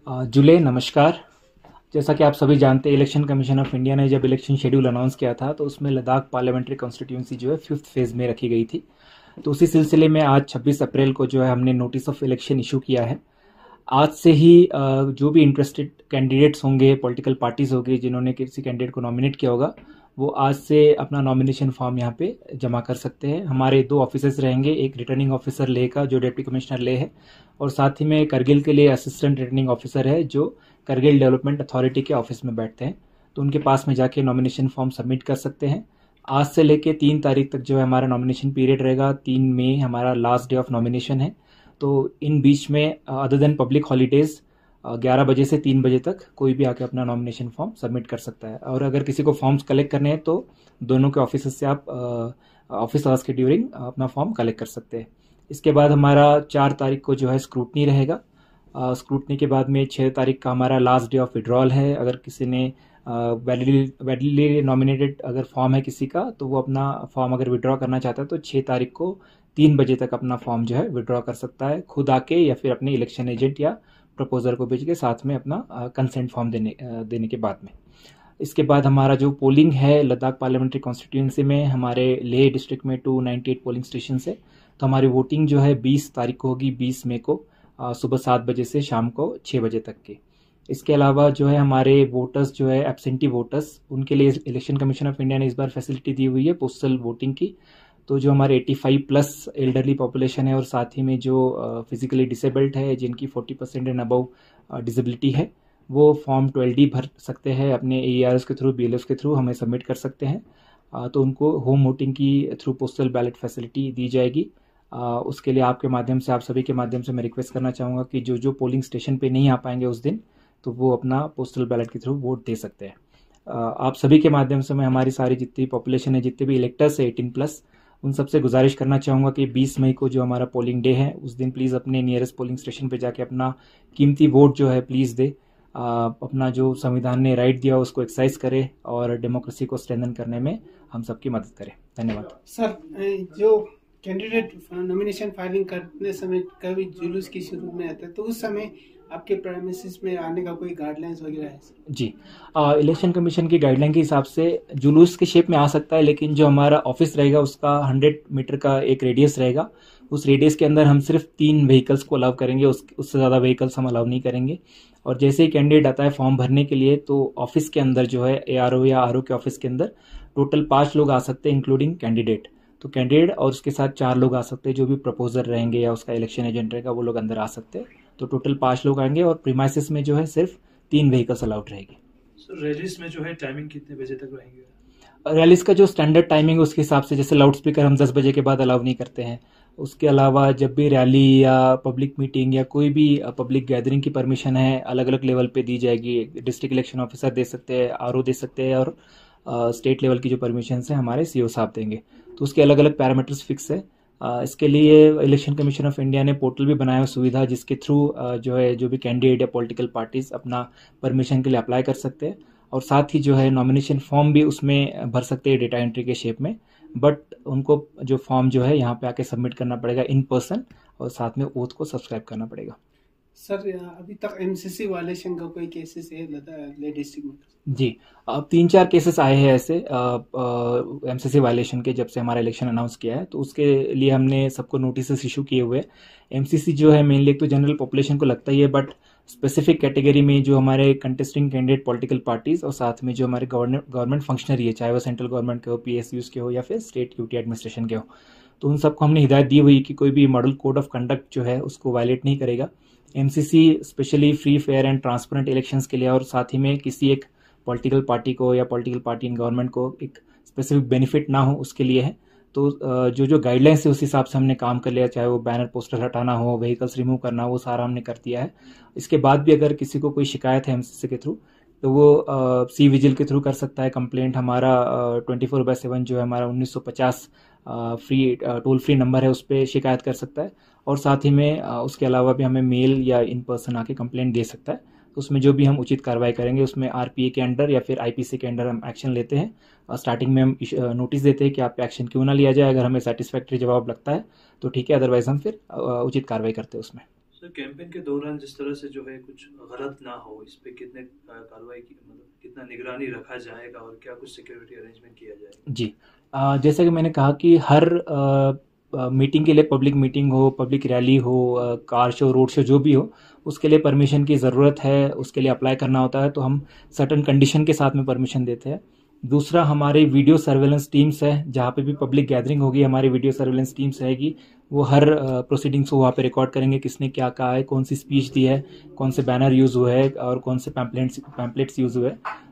जुले नमस्कार। जैसा कि आप सभी जानते हैं, इलेक्शन कमीशन ऑफ इंडिया ने जब इलेक्शन शेड्यूल अनाउंस किया था तो उसमें लद्दाख पार्लियामेंट्री कॉन्स्टिट्यूंसी जो है 5th फेज में रखी गई थी। तो उसी सिलसिले में आज 26 अप्रैल को जो है हमने नोटिस ऑफ इलेक्शन इशू किया है। आज से ही जो भी इंटरेस्टेड कैंडिडेट्स होंगे, पॉलिटिकल पार्टीज होगी जिन्होंने किसी कैंडिडेट को नॉमिनेट किया होगा, वो आज से अपना नॉमिनेशन फॉर्म यहाँ पे जमा कर सकते हैं। हमारे 2 ऑफिसर्स रहेंगे, एक रिटर्निंग ऑफिसर लेह का जो डिप्टी कमिश्नर लेह है, और साथ ही में करगिल के लिए असिस्टेंट रिटर्निंग ऑफिसर है जो करगिल डेवलपमेंट अथॉरिटी के ऑफिस में बैठते हैं। तो उनके पास में जाके नॉमिनेशन फॉर्म सबमिट कर सकते हैं। आज से लेके 3 तारीख तक जो है हमारा नॉमिनेशन पीरियड रहेगा। 3 मई हमारा लास्ट डे ऑफ नॉमिनेशन है। तो इन बीच में अदर देन पब्लिक हॉलीडेज 11 बजे से 3 बजे तक कोई भी आके अपना नॉमिनेशन फॉर्म सबमिट कर सकता है। और अगर किसी को फॉर्म्स कलेक्ट करने हैं तो दोनों के ऑफिस से आप ऑफिस आवर्स के ड्यूरिंग अपना फॉर्म कलेक्ट कर सकते हैं। इसके बाद हमारा 4 तारीख को जो है स्क्रूटनी रहेगा। स्क्रूटनी के बाद में 6 तारीख का हमारा लास्ट डे ऑफ विड्रॉल है। अगर किसी ने वैलिडली नॉमिनेटेड अगर फॉर्म है किसी का, तो वो अपना फॉर्म अगर विड्रॉ करना चाहता है तो 6 तारीख को 3 बजे तक अपना फॉर्म जो है विड्रॉ कर सकता है, खुद आके या फिर अपने इलेक्शन एजेंट या प्रपोजर को भेज के साथ में अपना कंसेंट फॉर्म देने के बाद में। इसके बाद हमारा जो पोलिंग है लद्दाख पार्लियामेंट्री कॉन्स्टिट्यूंसी में, हमारे लेह डिस्ट्रिक्ट में 298 पोलिंग स्टेशन है। तो हमारी वोटिंग जो है 20 तारीख को होगी, 20 मई को सुबह 7 बजे से शाम को 6 बजे तक की। इसके अलावा जो है हमारे वोटर्स जो है एब्सेंटी वोटर्स, उनके लिए इलेक्शन कमीशन ऑफ इंडिया ने इस बार फैसिलिटी दी हुई है पोस्टल वोटिंग की। तो जो हमारे 85 प्लस एल्डरली पॉपुलेशन है और साथ ही में जो फिजिकली डिसेबल्ड है, जिनकी 40% एंड अबव डिसेबिलिटी है, वो फॉर्म 12D भर सकते हैं अपने AERs के थ्रू, BLOs के थ्रू हमें सबमिट कर सकते हैं। तो उनको होम वोटिंग की थ्रू पोस्टल बैलेट फैसिलिटी दी जाएगी। उसके लिए आपके माध्यम से, आप सभी के माध्यम से मैं रिक्वेस्ट करना चाहूँगा कि जो जो पोलिंग स्टेशन पे नहीं आ पाएंगे उस दिन, तो वो अपना पोस्टल बैलेट के थ्रू वोट दे सकते हैं। आप सभी के माध्यम से मैं हमारी सारी जितनी पॉपुलेशन है, जितने भी इलेक्टर्स है 18 प्लस, उन सबसे गुजारिश करना चाहूँगा कि 20 मई को जो हमारा पोलिंग डे है उस दिन प्लीज़ अपने नियरेस्ट पोलिंग स्टेशन पे जाके अपना कीमती वोट जो है प्लीज़ दे। अपना जो संविधान ने राइट दिया उसको एक्सरसाइज करे और डेमोक्रेसी को स्ट्रेंथन करने में हम सबकी मदद करें। धन्यवाद। सर, जो कैंडिडेट नॉमिनेशन फाइलिंग करने समय कभी जुलूस की शुरू में आता है, तो उस समय आपके प्रेमिसेस में आने का कोई गाइडलाइंस वगैरह है? जी, इलेक्शन कमीशन की गाइडलाइन के हिसाब से जुलूस के शेप में आ सकता है, लेकिन जो हमारा ऑफिस रहेगा उसका 100 मीटर का एक रेडियस रहेगा। उस रेडियस के अंदर हम सिर्फ 3 व्हीकल्स को अलाउ करेंगे, उससे ज़्यादा व्हीकल्स हम अलाउ नहीं करेंगे। और जैसे ही कैंडिडेट आता है फॉर्म भरने के लिए, तो ऑफिस के अंदर जो है ARO या RO के ऑफिस के अंदर टोटल 5 लोग आ सकते हैं इंक्लूडिंग कैंडिडेट। तो कैंडिडेट और उसके साथ 4 लोग आ सकते हैं, जो भी प्रपोजर रहेंगे या उसका इलेक्शन एजेंट रहेगा वो लोग अंदर आ सकते हैं। तो टोटल 5 लोग आएंगे और प्रीमाइसिस में जो है सिर्फ 3 व्हीकल्स अलाउड रहेगी। सर, रैलीज में जो है टाइमिंग कितने बजे तक रहेंगे? रैलीज का जो स्टैंडर्ड टाइमिंग है उसके हिसाब से, जैसे लाउड स्पीकर हम 10 बजे के बाद अलाउ नहीं करते हैं। उसके अलावा जब भी रैली या पब्लिक मीटिंग या कोई भी पब्लिक गैदरिंग की परमिशन है, अलग अलग लेवल पे दी जाएगी। डिस्ट्रिक्ट इलेक्शन ऑफिसर दे सकते हैं, RO दे सकते हैं, और स्टेट लेवल की जो परमिशन है हमारे CO साहब देंगे। तो उसके अलग अलग पैरामीटर्स फिक्स है। इसके लिए इलेक्शन कमीशन ऑफ इंडिया ने पोर्टल भी बनाया हुआ सुविधा, जिसके थ्रू जो है जो भी कैंडिडेट या पॉलिटिकल पार्टीज अपना परमिशन के लिए अप्लाई कर सकते हैं। और साथ ही जो है नॉमिनेशन फॉर्म भी उसमें भर सकते हैं डेटा एंट्री के शेप में। बट उनको जो फॉर्म जो है यहाँ पे आके सबमिट करना पड़ेगा इन पर्सन, और साथ में ओथ को सब्सक्राइब करना पड़ेगा। सर, अभी तक MCC वायलेशन का कोई केसेस है लेह डिस्ट्रिक्ट में? जी, अब 3-4 केसेस आए हैं ऐसे MCC वायलेशन के, जब से हमारा इलेक्शन अनाउंस किया है। तो उसके लिए हमने सबको नोटिस इशू किए हुए हैं। MCC जो है मेनली तो जनरल पॉपुलेशन को लगता ही है, बट स्पेसिफिक कैटेगरी में जो हमारे कंटेस्टिंग कैंडिडेट पॉलिटिकल पार्टीज और साथ में जो हमारे गवर्नमेंट फंक्शनरी है, चाहे वो सेंट्रल गवर्नमेंट के हो, PSUs के हो या फिर स्टेट यूटी एडमिनिस्ट्रेशन के हो, तो उन सबको हमने हिदायत दी हुई कि कोई भी मॉडल कोड ऑफ कंडक्ट जो है उसको वायलेट नहीं करेगा। MCC specially free, fair and transparent elections के लिए, और साथ ही में किसी एक पॉलिटिकल पार्टी को या पॉलिटिकल पार्टी इन गवर्नमेंट को एक स्पेसिफिक बेनिफिट ना हो उसके लिए है। तो जो जो गाइडलाइंस है उस हिसाब से हमने काम कर लिया, चाहे वो बैनर पोस्टर हटाना हो, व्हीकल्स रिमूव करना हो, वो सारा हमने कर दिया है। इसके बाद भी अगर किसी को कोई शिकायत है MCC के थ्रू, तो वो सी विजिल के थ्रू कर सकता है कंप्लेंट। हमारा 24/7 जो है हमारा 1950 फ्री टोल फ्री नंबर है, उस पर शिकायत कर सकता है। और साथ ही में उसके अलावा भी हमें मेल या इन पर्सन आके कंप्लेंट दे सकता है। तो उसमें जो भी हम उचित कार्रवाई करेंगे, उसमें RPA के अंडर या फिर IPC के अंडर हम एक्शन लेते हैं। स्टार्टिंग में हम नोटिस देते हैं कि आप पे एक्शन क्यों ना लिया जाए। अगर हमें सेटिस्फैक्ट्री जवाब लगता है तो ठीक है, अदरवाइज हम फिर उचित कार्रवाई करते हैं उसमें। तो कैंपेन के दौरान जिस तरह से जो है कुछ गलत ना हो, इस पे कितने कार्रवाई की, मतलब कितना निगरानी रखा जाएगा और क्या कुछ सिक्योरिटी अरेंजमेंट किया जाएगा? जी। जैसा कि मैंने कहा कि हर मीटिंग के लिए, पब्लिक मीटिंग हो, पब्लिक रैली हो, कार शो, रोड शो, जो भी हो, उसके लिए परमिशन की ज़रूरत है, उसके लिए अप्लाई करना होता है, तो हम सर्टन कंडीशन के साथ में परमिशन देते हैं। दूसरा, हमारी वीडियो सर्वेलेंस टीम्स है, जहाँ पे भी पब्लिक गैदरिंग होगी, हमारी वीडियो सर्वेलेंस टीम्स रहेगी। वो हर प्रोसीडिंग्स को वहाँ पे रिकॉर्ड करेंगे, किसने क्या कहा है, कौन सी स्पीच दी है, कौन से बैनर यूज़ हुए हैं और कौन से पैम्पलेट्स यूज़ हुए,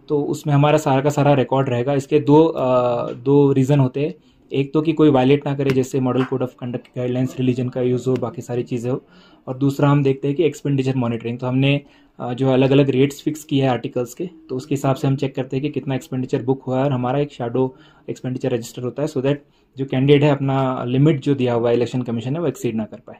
तो उसमें हमारा सारा का सारा रिकॉर्ड रहेगा। इसके दो रीज़न होते हैं। एक तो कि कोई वायलेट ना करे, जैसे model code of conduct guidelines, religion का यूज़ हो, बाकी सारी चीज़ें हो। और दूसरा हम देखते हैं कि एक्सपेंडिचर मॉनिटरिंग, तो हमने जो अलग अलग रेट्स फिक्स किए हैं आर्टिकल्स के, तो उसके हिसाब से हम चेक करते हैं कि कितना एक्सपेंडिचर बुक हुआ है, और हमारा एक शैडो एक्सपेंडिचर रजिस्टर होता है, सो दैट जो कैंडिडेट है अपना लिमिट जो दिया हुआ है इलेक्शन कमीशन है वो एक्सीड ना कर पाए।